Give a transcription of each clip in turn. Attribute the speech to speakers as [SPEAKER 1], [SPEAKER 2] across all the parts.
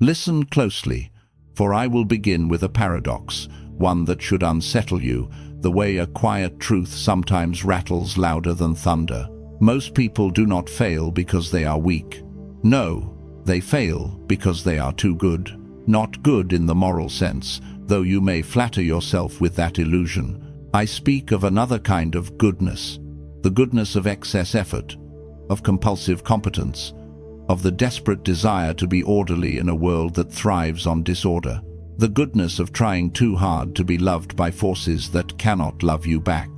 [SPEAKER 1] Listen closely, for I will begin with a paradox, one that should unsettle you, the way a quiet truth sometimes rattles louder than thunder. Most people do not fail because they are weak. No, they fail because they are too good. Not good in the moral sense, though you may flatter yourself with that illusion. I speak of another kind of goodness, the goodness of excess effort, of compulsive competence, of the desperate desire to be orderly in a world that thrives on disorder, the goodness of trying too hard to be loved by forces that cannot love you back,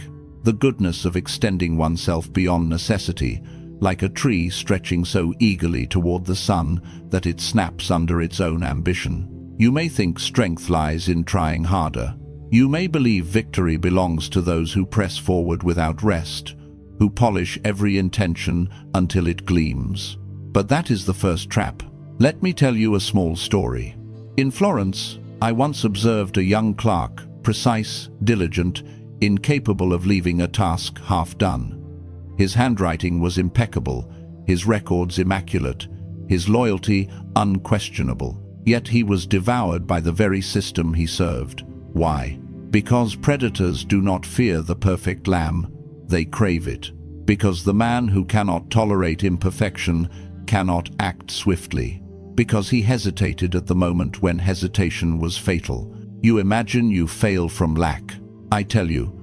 [SPEAKER 1] the goodness of extending oneself beyond necessity, like a tree stretching so eagerly toward the sun that it snaps under its own ambition. You may think strength lies in trying harder. You may believe victory belongs to those who press forward without rest, who polish every intention until it gleams. But that is the first trap. Let me tell you a small story. In Florence, I once observed a young clerk, precise, diligent, incapable of leaving a task half done. His handwriting was impeccable, his records immaculate, his loyalty unquestionable. Yet he was devoured by the very system he served. Why? Because predators do not fear the perfect lamb, they crave it. Because the man who cannot tolerate imperfection cannot act swiftly. Because he hesitated at the moment when hesitation was fatal. You imagine you fail from lack. I tell you,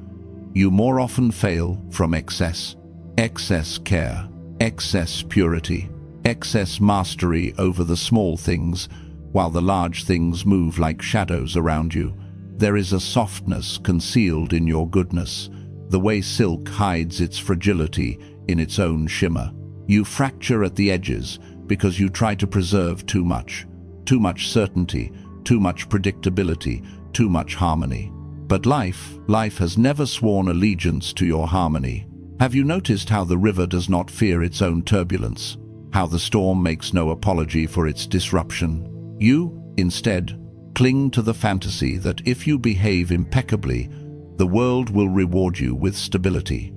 [SPEAKER 1] you more often fail from excess. Excess care, excess purity, excess mastery over the small things, while the large things move like shadows around you. There is a softness concealed in your goodness, the way silk hides its fragility in its own shimmer. You fracture at the edges because you try to preserve too much certainty, too much predictability, too much harmony. But life has never sworn allegiance to your harmony. Have you noticed how the river does not fear its own turbulence? How the storm makes no apology for its disruption? You, instead, cling to the fantasy that if you behave impeccably, the world will reward you with stability.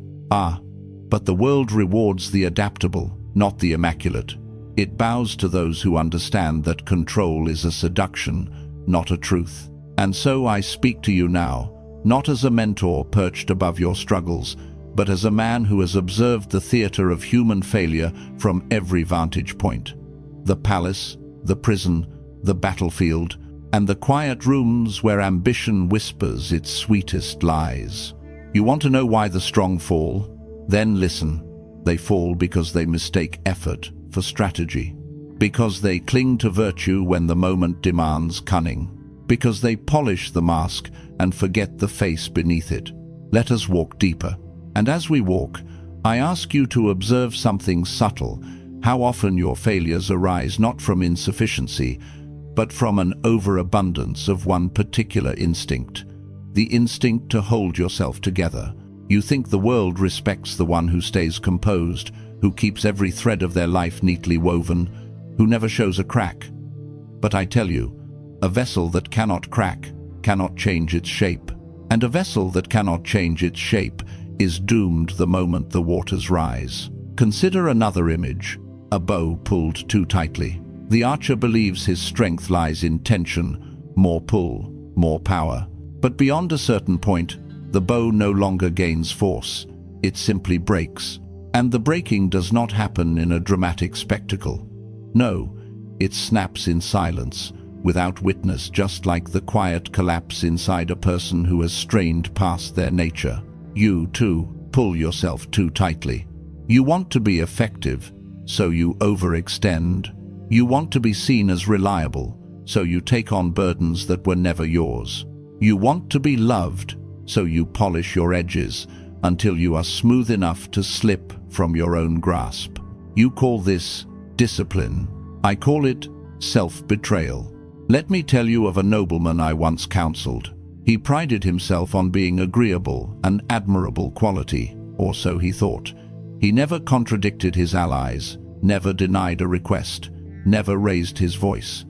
[SPEAKER 1] But the world rewards the adaptable, not the immaculate. It bows to those who understand that control is a seduction, not a truth. And so I speak to you now, not as a mentor perched above your struggles, but as a man who has observed the theater of human failure from every vantage point. The palace, the prison, the battlefield, and the quiet rooms where ambition whispers its sweetest lies. You want to know why the strong fall? Then listen. They fall because they mistake effort for strategy. Because they cling to virtue when the moment demands cunning. Because they polish the mask and forget the face beneath it. Let us walk deeper. And as we walk, I ask you to observe something subtle, how often your failures arise not from insufficiency, but from an overabundance of one particular instinct, the instinct to hold yourself together. You think the world respects the one who stays composed, who keeps every thread of their life neatly woven, who never shows a crack. But I tell you, a vessel that cannot crack cannot change its shape, and a vessel that cannot change its shape is doomed the moment the waters rise. Consider another image, a bow pulled too tightly. The archer believes his strength lies in tension, more pull, more power. But beyond a certain point, the bow no longer gains force, it simply breaks. And the breaking does not happen in a dramatic spectacle. No, it snaps in silence, without witness, just like the quiet collapse inside a person who has strained past their nature. You, too, pull yourself too tightly. You want to be effective, so you overextend. You want to be seen as reliable, so you take on burdens that were never yours. You want to be loved, so you polish your edges until you are smooth enough to slip from your own grasp. You call this discipline. I call it self-betrayal. Let me tell you of a nobleman I once counseled. He prided himself on being agreeable, an admirable quality, or so he thought. He never contradicted his allies, never denied a request, never raised his voice.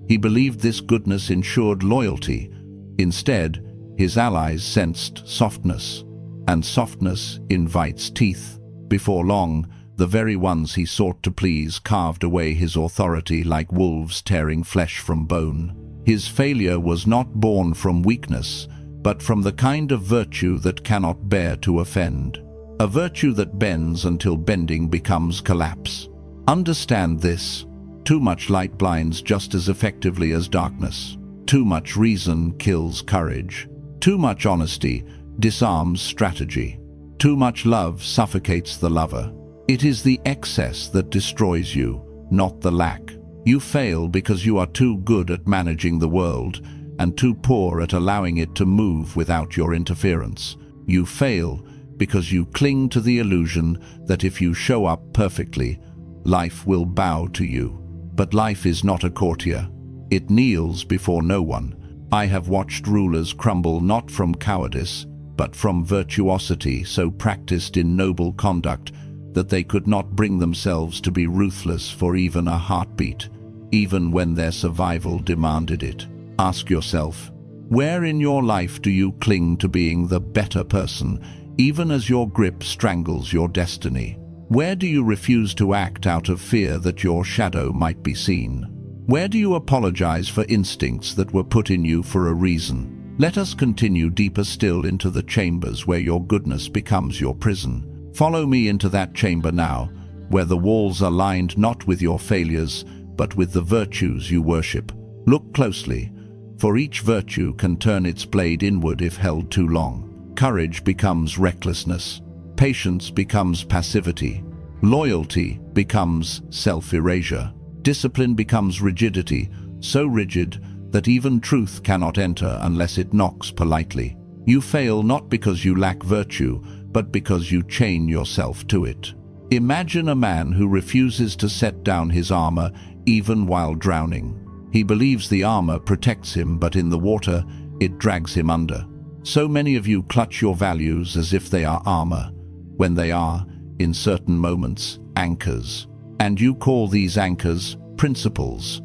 [SPEAKER 1] He believed this goodness ensured loyalty. Instead, his allies sensed softness, and softness invites teeth. Before long, The very ones he sought to please carved away his authority like wolves tearing flesh from bone. His failure was not born from weakness, but from the kind of virtue that cannot bear to offend. A virtue that bends until bending becomes collapse. Understand this. Too much light blinds just as effectively as darkness. Too much reason kills courage. Too much honesty disarms strategy. Too much love suffocates the lover. It is the excess that destroys you, not the lack. You fail because you are too good at managing the world and too poor at allowing it to move without your interference. You fail because you cling to the illusion that if you show up perfectly, life will bow to you. But life is not a courtier. It kneels before no one. I have watched rulers crumble not from cowardice, but from virtuosity so practiced in noble conduct that they could not bring themselves to be ruthless for even a heartbeat, even when their survival demanded it. Ask yourself, where in your life do you cling to being the better person, even as your grip strangles your destiny? Where do you refuse to act out of fear that your shadow might be seen? Where do you apologize for instincts that were put in you for a reason? Let us continue deeper still into the chambers where your goodness becomes your prison. Follow me into that chamber now, where the walls are lined not with your failures, but with the virtues you worship. Look closely, for each virtue can turn its blade inward if held too long. Courage becomes recklessness. Patience becomes passivity. Loyalty becomes self-erasure. Discipline becomes rigidity, so rigid that even truth cannot enter unless it knocks politely. You fail not because you lack virtue, but because you chain yourself to it. Imagine a man who refuses to set down his armor even while drowning. He believes the armor protects him, but in the water, it drags him under. So many of you clutch your values as if they are armor, when they are, in certain moments, anchors. And you call these anchors principles,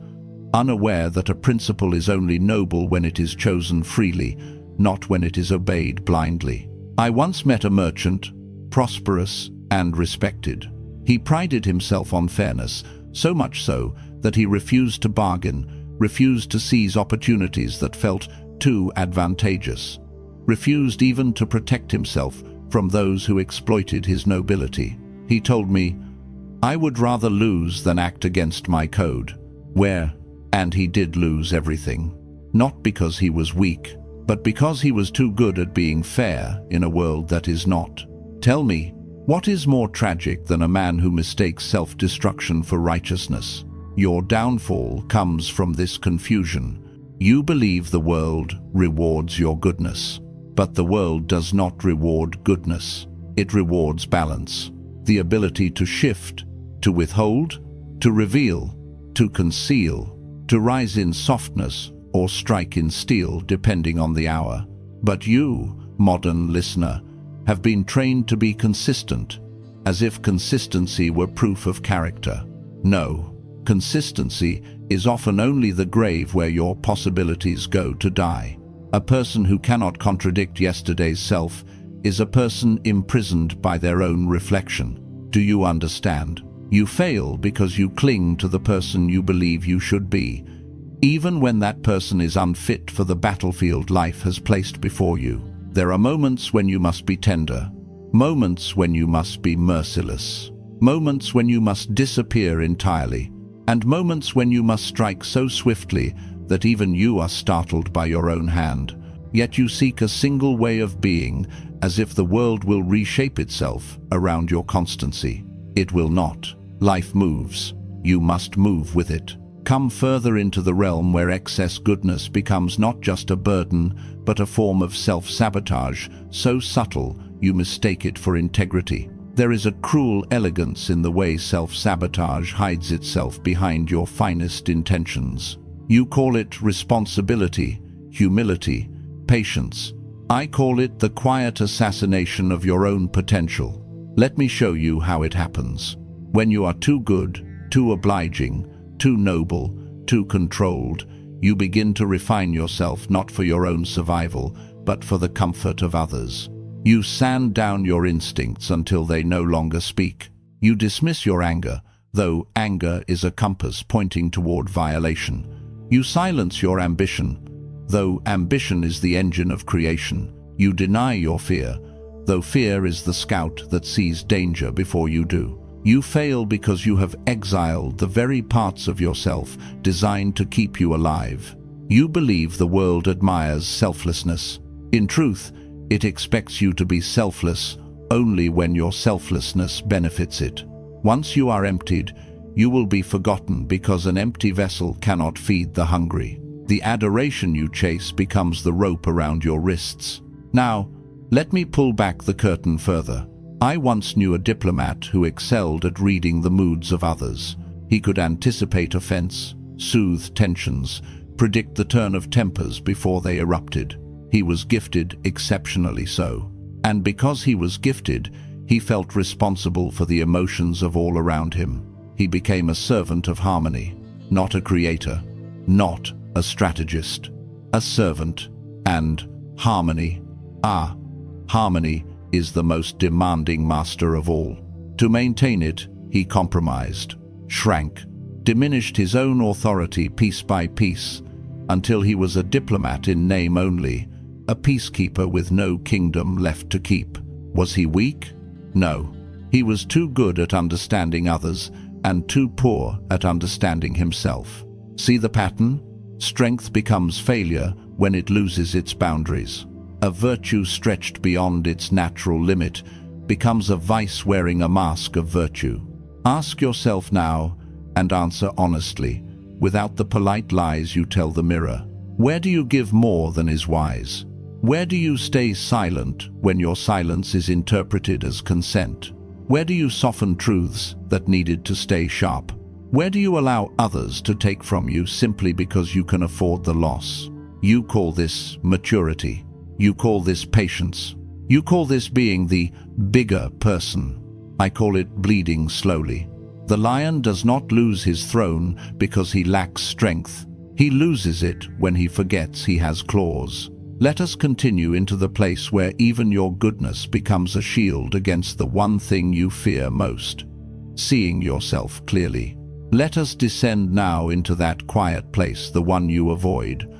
[SPEAKER 1] unaware that a principle is only noble when it is chosen freely, not when it is obeyed blindly. I once met a merchant, prosperous and respected. He prided himself on fairness, so much so that he refused to bargain, refused to seize opportunities that felt too advantageous, refused even to protect himself from those who exploited his nobility. He told me, "I would rather lose than act against my code." And he did lose everything, not because he was weak, but because he was too good at being fair in a world that is not. Tell me, what is more tragic than a man who mistakes self-destruction for righteousness? Your downfall comes from this confusion. You believe the world rewards your goodness, but the world does not reward goodness. It rewards balance, the ability to shift, to withhold, to reveal, to conceal, to rise in softness or strike in steel depending on the hour. But you, modern listener, have been trained to be consistent, as if consistency were proof of character. No, consistency is often only the grave where your possibilities go to die. A person who cannot contradict yesterday's self is a person imprisoned by their own reflection. Do you understand? You fail because you cling to the person you believe you should be, even when that person is unfit for the battlefield life has placed before you. There are moments when you must be tender, moments when you must be merciless, moments when you must disappear entirely, and moments when you must strike so swiftly that even you are startled by your own hand. Yet you seek a single way of being, as if the world will reshape itself around your constancy. It will not. Life moves. You must move with it. Come further into the realm where excess goodness becomes not just a burden, but a form of self-sabotage, so subtle you mistake it for integrity. There is a cruel elegance in the way self-sabotage hides itself behind your finest intentions. You call it responsibility, humility, patience. I call it the quiet assassination of your own potential. Let me show you how it happens. When you are too good, too obliging, too noble, too controlled, you begin to refine yourself not for your own survival, but for the comfort of others. You sand down your instincts until they no longer speak. You dismiss your anger, though anger is a compass pointing toward violation. You silence your ambition, though ambition is the engine of creation. You deny your fear, though fear is the scout that sees danger before you do. You fail because you have exiled the very parts of yourself designed to keep you alive. You believe the world admires selflessness. In truth, it expects you to be selfless only when your selflessness benefits it. Once you are emptied, you will be forgotten because an empty vessel cannot feed the hungry. The adoration you chase becomes the rope around your wrists. Now, let me pull back the curtain further. I once knew a diplomat who excelled at reading the moods of others. He could anticipate offense, soothe tensions, predict the turn of tempers before they erupted. He was gifted exceptionally so. And because he was gifted, he felt responsible for the emotions of all around him. He became a servant of harmony, not a creator, not a strategist, a servant. And harmony, harmony is the most demanding master of all. To maintain it, he compromised, shrank, diminished his own authority piece by piece, until he was a diplomat in name only, a peacekeeper with no kingdom left to keep. Was he weak? No. He was too good at understanding others and too poor at understanding himself. See the pattern? Strength becomes failure when it loses its boundaries. A virtue stretched beyond its natural limit becomes a vice wearing a mask of virtue. Ask yourself now and answer honestly, without the polite lies you tell the mirror. Where do you give more than is wise? Where do you stay silent when your silence is interpreted as consent? Where do you soften truths that needed to stay sharp? Where do you allow others to take from you simply because you can afford the loss? You call this maturity. You call this patience. You call this being the bigger person. I call it bleeding slowly. The lion does not lose his throne because he lacks strength. He loses it when he forgets he has claws. Let us continue into the place where even your goodness becomes a shield against the one thing you fear most, seeing yourself clearly. Let us descend now into that quiet place, the one you avoid,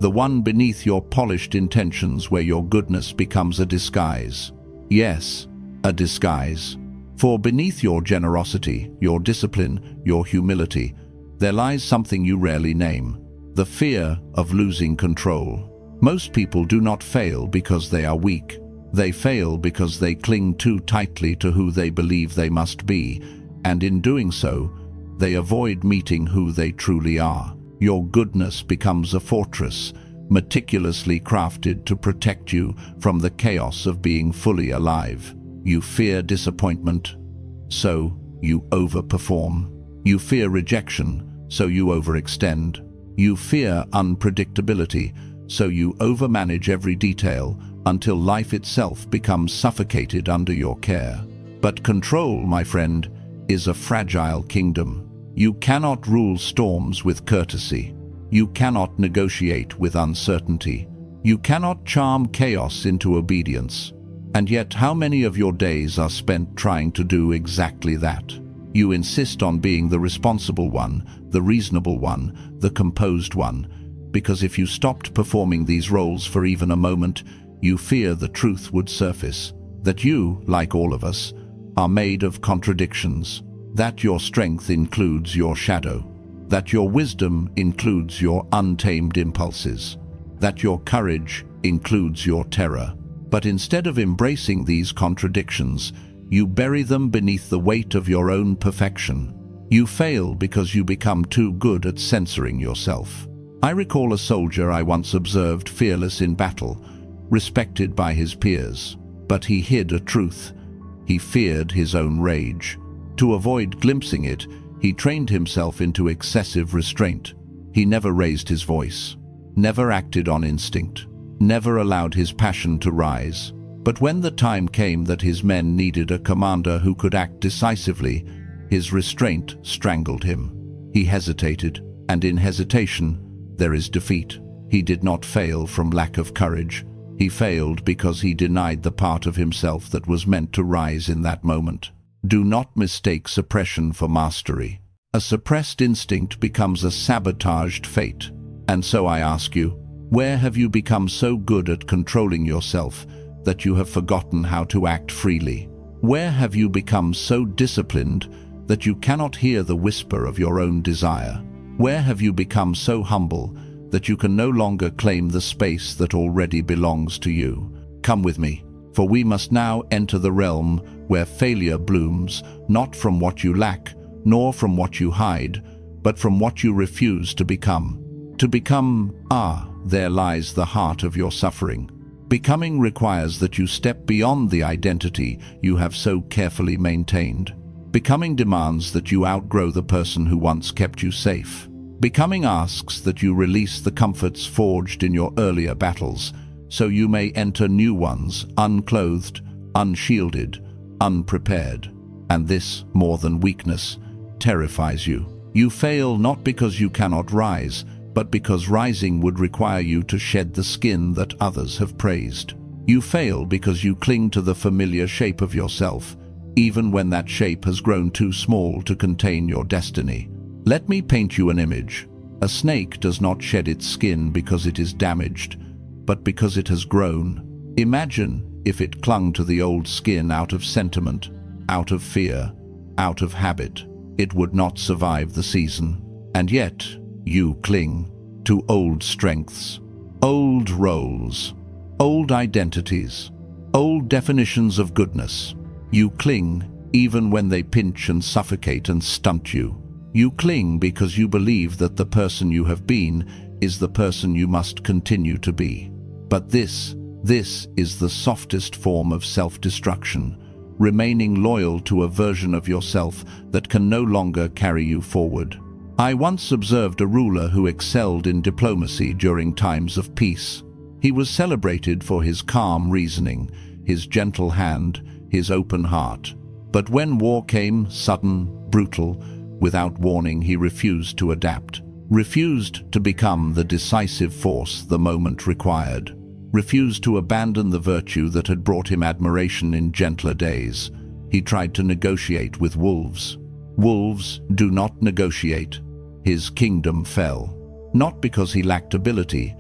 [SPEAKER 1] the one beneath your polished intentions where your goodness becomes a disguise. Yes, a disguise. For beneath your generosity, your discipline, your humility, there lies something you rarely name: the fear of losing control. Most people do not fail because they are weak. They fail because they cling too tightly to who they believe they must be, and in doing so, they avoid meeting who they truly are. Your goodness becomes a fortress, meticulously crafted to protect you from the chaos of being fully alive. You fear disappointment, so you overperform. You fear rejection, so you overextend. You fear unpredictability, so you overmanage every detail until life itself becomes suffocated under your care. But control, my friend, is a fragile kingdom. You cannot rule storms with courtesy. You cannot negotiate with uncertainty. You cannot charm chaos into obedience. And yet, how many of your days are spent trying to do exactly that? You insist on being the responsible one, the reasonable one, the composed one, because if you stopped performing these roles for even a moment, you fear the truth would surface, that you, like all of us, are made of contradictions, that your strength includes your shadow, that your wisdom includes your untamed impulses, that your courage includes your terror. But instead of embracing these contradictions, you bury them beneath the weight of your own perfection. You fail because you become too good at censoring yourself. I recall a soldier I once observed fearless in battle, respected by his peers. But he hid a truth. He feared his own rage. To avoid glimpsing it, he trained himself into excessive restraint. He never raised his voice, never acted on instinct, never allowed his passion to rise. But when the time came that his men needed a commander who could act decisively, his restraint strangled him. He hesitated, and in hesitation, there is defeat. He did not fail from lack of courage. He failed because he denied the part of himself that was meant to rise in that moment. Do not mistake suppression for mastery. A suppressed instinct becomes a sabotaged fate. And so I ask you, where have you become so good at controlling yourself that you have forgotten how to act freely? Where have you become so disciplined that you cannot hear the whisper of your own desire? Where have you become so humble that you can no longer claim the space that already belongs to you? Come with me, for we must now enter the realm where failure blooms, not from what you lack, nor from what you hide, but from what you refuse to become. To become, there lies the heart of your suffering. Becoming requires that you step beyond the identity you have so carefully maintained. Becoming demands that you outgrow the person who once kept you safe. Becoming asks that you release the comforts forged in your earlier battles, so you may enter new ones, unclothed, unshielded, unprepared. And this, more than weakness, terrifies you. You fail not because you cannot rise, but because rising would require you to shed the skin that others have praised. You fail because you cling to the familiar shape of yourself, even when that shape has grown too small to contain your destiny. Let me paint you an image. A snake does not shed its skin because it is damaged, but because it has grown. Imagine if it clung to the old skin out of sentiment, out of fear, out of habit. It would not survive the season. And yet, you cling to old strengths, old roles, old identities, old definitions of goodness. You cling even when they pinch and suffocate and stunt you. You cling because you believe that the person you have been is the person you must continue to be. But this is the softest form of self-destruction, remaining loyal to a version of yourself that can no longer carry you forward. I once observed a ruler who excelled in diplomacy during times of peace. He was celebrated for his calm reasoning, his gentle hand, his open heart. But when war came, sudden, brutal, without warning, he refused to adapt, refused to become the decisive force the moment required, refused to abandon the virtue that had brought him admiration in gentler days. He tried to negotiate with wolves. Wolves do not negotiate. His kingdom fell, not because he lacked ability,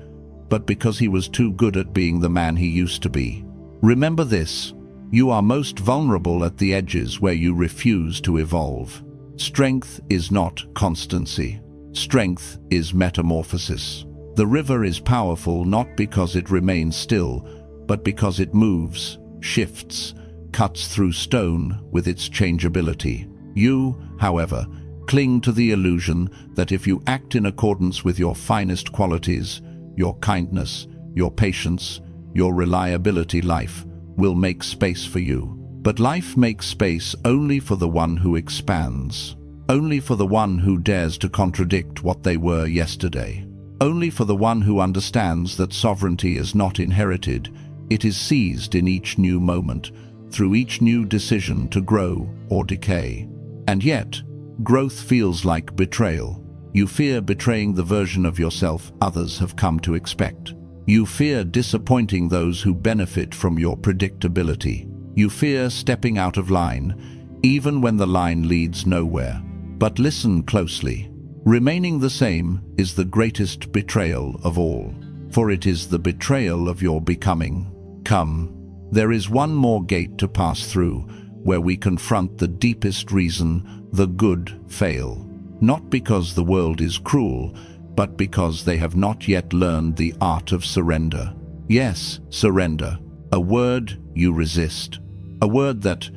[SPEAKER 1] but because he was too good at being the man he used to be. Remember this: you are most vulnerable at the edges where you refuse to evolve. Strength is not constancy. Strength is metamorphosis. The river is powerful not because it remains still, but because it moves, shifts, cuts through stone with its changeability. You, however, cling to the illusion that if you act in accordance with your finest qualities, your kindness, your patience, your reliability, life will make space for you. But life makes space only for the one who expands, only for the one who dares to contradict what they were yesterday, only for the one who understands that sovereignty is not inherited, it is seized in each new moment, through each new decision to grow or decay. And yet, growth feels like betrayal. You fear betraying the version of yourself others have come to expect. You fear disappointing those who benefit from your predictability. You fear stepping out of line, even when the line leads nowhere. But listen closely. Remaining the same is the greatest betrayal of all, for it is the betrayal of your becoming. Come, there is one more gate to pass through, where we confront the deepest reason the good fail. Not because the world is cruel, but because they have not yet learned the art of surrender. Yes, surrender. A word you resist. A word that,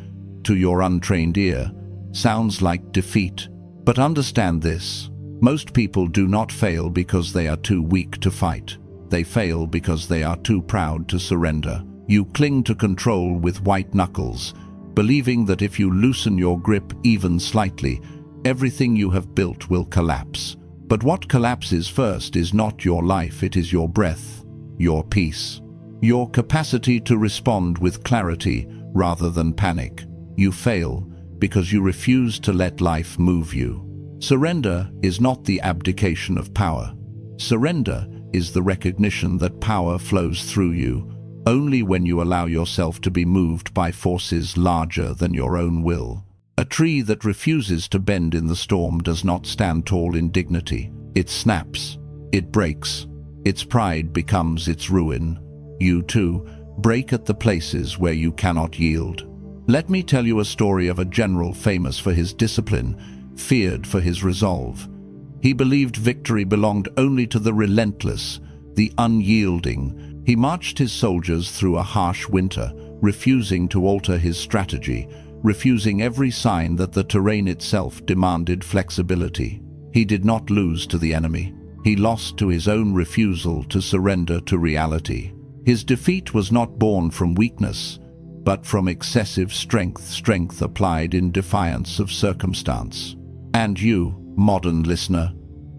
[SPEAKER 1] to your untrained ear, sounds like defeat. But understand this. Most people do not fail because they are too weak to fight. They fail because they are too proud to surrender. You cling to control with white knuckles, believing that if you loosen your grip even slightly, everything you have built will collapse. But what collapses first is not your life, it is your breath, your peace, your capacity to respond with clarity rather than panic. You fail because you refuse to let life move you. Surrender is not the abdication of power. Surrender is the recognition that power flows through you only when you allow yourself to be moved by forces larger than your own will. A tree that refuses to bend in the storm does not stand tall in dignity. It snaps. It breaks. Its pride becomes its ruin. You, too, break at the places where you cannot yield. Let me tell you a story of a general famous for his discipline, feared for his resolve. He believed victory belonged only to the relentless, the unyielding. He marched his soldiers through a harsh winter, refusing to alter his strategy, refusing every sign that the terrain itself demanded flexibility. He did not lose to the enemy. He lost to his own refusal to surrender to reality. His defeat was not born from weakness, but from excessive strength applied in defiance of circumstance. And you, modern listener,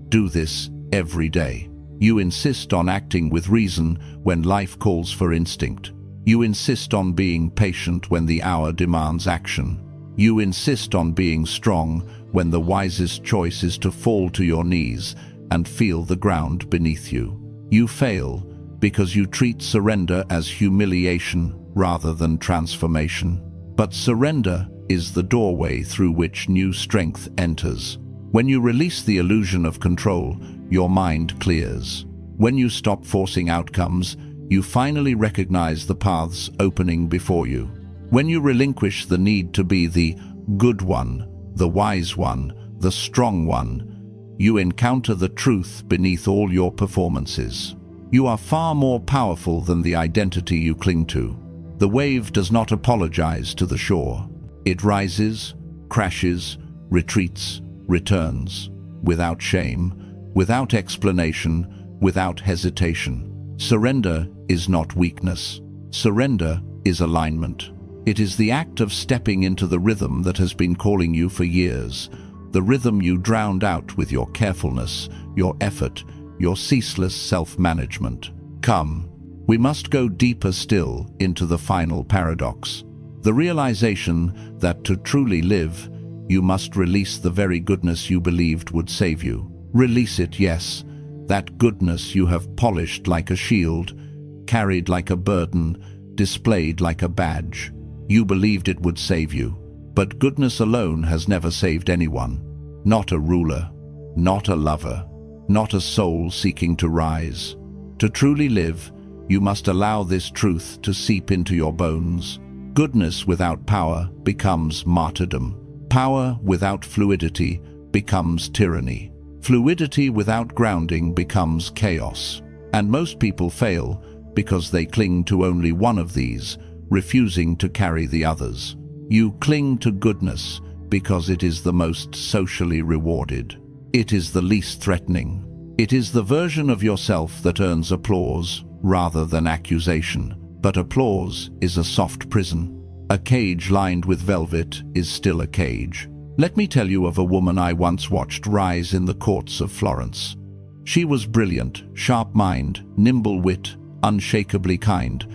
[SPEAKER 1] do this every day. You insist on acting with reason when life calls for instinct. You insist on being patient when the hour demands action. You insist on being strong when the wisest choice is to fall to your knees and feel the ground beneath you. You fail because you treat surrender as humiliation rather than transformation. But surrender is the doorway through which new strength enters. When you release the illusion of control, your mind clears. When you stop forcing outcomes, you finally recognize the paths opening before you. When you relinquish the need to be the good one, the wise one, the strong one, you encounter the truth beneath all your performances. You are far more powerful than the identity you cling to. The wave does not apologize to the shore. It rises, crashes, retreats, returns, without shame, without explanation, without hesitation. Surrender is not weakness. Surrender is alignment. It is the act of stepping into the rhythm that has been calling you for years, the rhythm you drowned out with your carefulness, your effort, your ceaseless self-management. Come, we must go deeper still into the final paradox, the realization that to truly live, you must release the very goodness you believed would save you. Release it, yes, that goodness you have polished like a shield, carried like a burden, displayed like a badge. You believed it would save you, but goodness alone has never saved anyone. Not a ruler, not a lover, not a soul seeking to rise. To truly live, you must allow this truth to seep into your bones. Goodness without power becomes martyrdom. Power without fluidity becomes tyranny. Fluidity without grounding becomes chaos. And most people fail because they cling to only one of these, refusing to carry the others. You cling to goodness because it is the most socially rewarded. It is the least threatening. It is the version of yourself that earns applause rather than accusation. But applause is a soft prison. A cage lined with velvet is still a cage. Let me tell you of a woman I once watched rise in the courts of Florence. She was brilliant, sharp-minded, nimble wit, unshakably kind.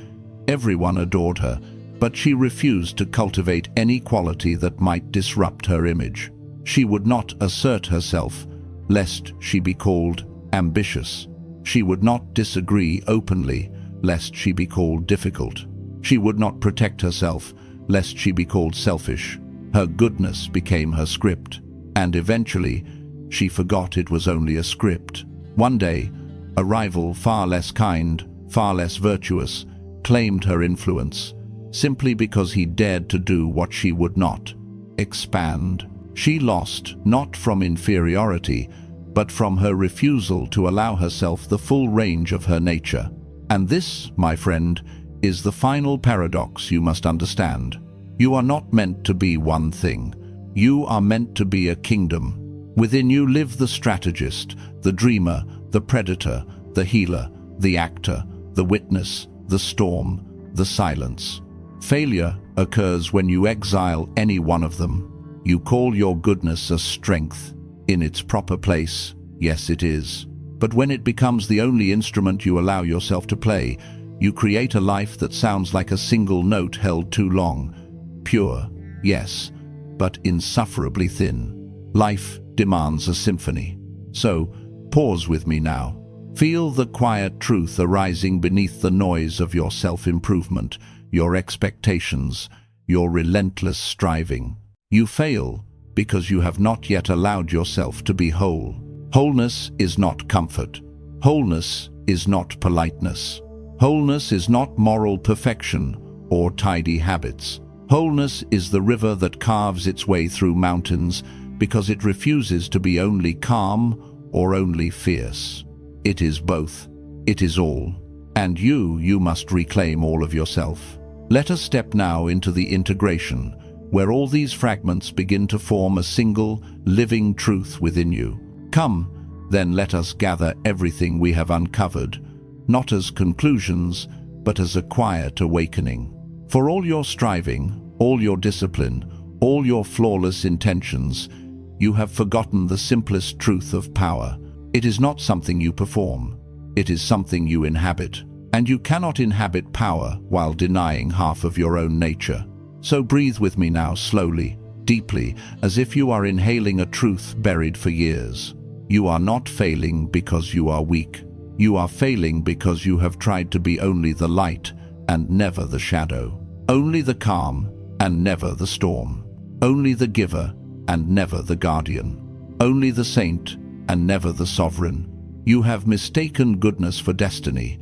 [SPEAKER 1] Everyone adored her, but she refused to cultivate any quality that might disrupt her image. She would not assert herself, lest she be called ambitious. She would not disagree openly, lest she be called difficult. She would not protect herself, lest she be called selfish. Her goodness became her script, and eventually she forgot it was only a script. One day, a rival far less kind, far less virtuous, claimed her influence, simply because he dared to do what she would not: expand. She lost not from inferiority, but from her refusal to allow herself the full range of her nature. And this, my friend, is the final paradox you must understand. You are not meant to be one thing. You are meant to be a kingdom. Within you live the strategist, the dreamer, the predator, the healer, the actor, the witness, the storm, the silence. Failure occurs when you exile any one of them. You call your goodness a strength. In its proper place, yes, it is. But when it becomes the only instrument you allow yourself to play, you create a life that sounds like a single note held too long. Pure, yes, but insufferably thin. Life demands a symphony. So, pause with me now. Feel the quiet truth arising beneath the noise of your self-improvement, your expectations, your relentless striving. You fail because you have not yet allowed yourself to be whole. Wholeness is not comfort. Wholeness is not politeness. Wholeness is not moral perfection or tidy habits. Wholeness is the river that carves its way through mountains because it refuses to be only calm or only fierce. It is both. It is all. And you must reclaim all of yourself. Let us step now into the integration, where all these fragments begin to form a single, living truth within you. Come, then let us gather everything we have uncovered, not as conclusions, but as a quiet awakening. For all your striving, all your discipline, all your flawless intentions, you have forgotten the simplest truth of power. It is not something you perform. It is something you inhabit. And you cannot inhabit power while denying half of your own nature. So breathe with me now, slowly, deeply, as if you are inhaling a truth buried for years. You are not failing because you are weak. You are failing because you have tried to be only the light and never the shadow. Only the calm and never the storm. Only the giver and never the guardian. Only the saint and never the sovereign. You have mistaken goodness for destiny.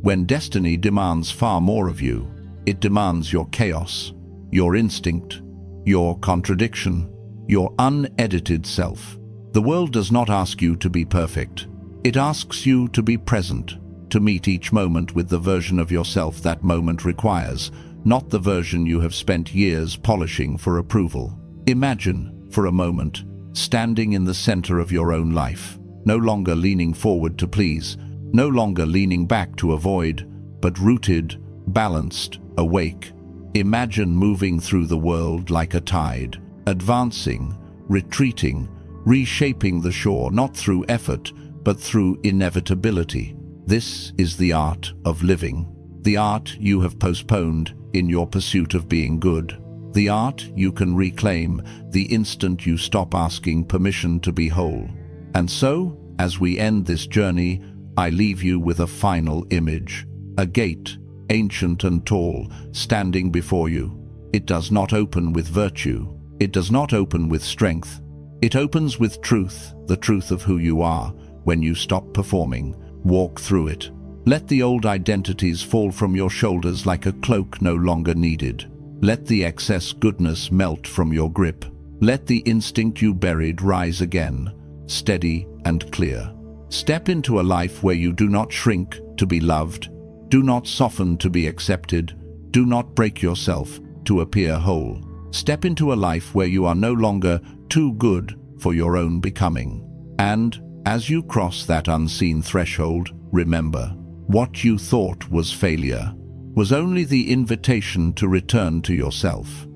[SPEAKER 1] When destiny demands far more of you, it demands your chaos, your instinct, your contradiction, your unedited self. The world does not ask you to be perfect. It asks you to be present, to meet each moment with the version of yourself that moment requires, not the version you have spent years polishing for approval. Imagine, for a moment, standing in the center of your own life, no longer leaning forward to please, no longer leaning back to avoid, but rooted, balanced, awake. Imagine moving through the world like a tide, advancing, retreating, reshaping the shore, not through effort, but through inevitability. This is the art of living, the art you have postponed in your pursuit of being good, the art you can reclaim the instant you stop asking permission to be whole. And so, as we end this journey, I leave you with a final image, a gate, ancient and tall, standing before you. It does not open with virtue. It does not open with strength. It opens with truth, the truth of who you are. When you stop performing, walk through it. Let the old identities fall from your shoulders like a cloak no longer needed. Let the excess goodness melt from your grip. Let the instinct you buried rise again, steady and clear. Step into a life where you do not shrink to be loved, do not soften to be accepted, do not break yourself to appear whole. Step into a life where you are no longer too good for your own becoming. And as you cross that unseen threshold, remember, what you thought was failure was only the invitation to return to yourself.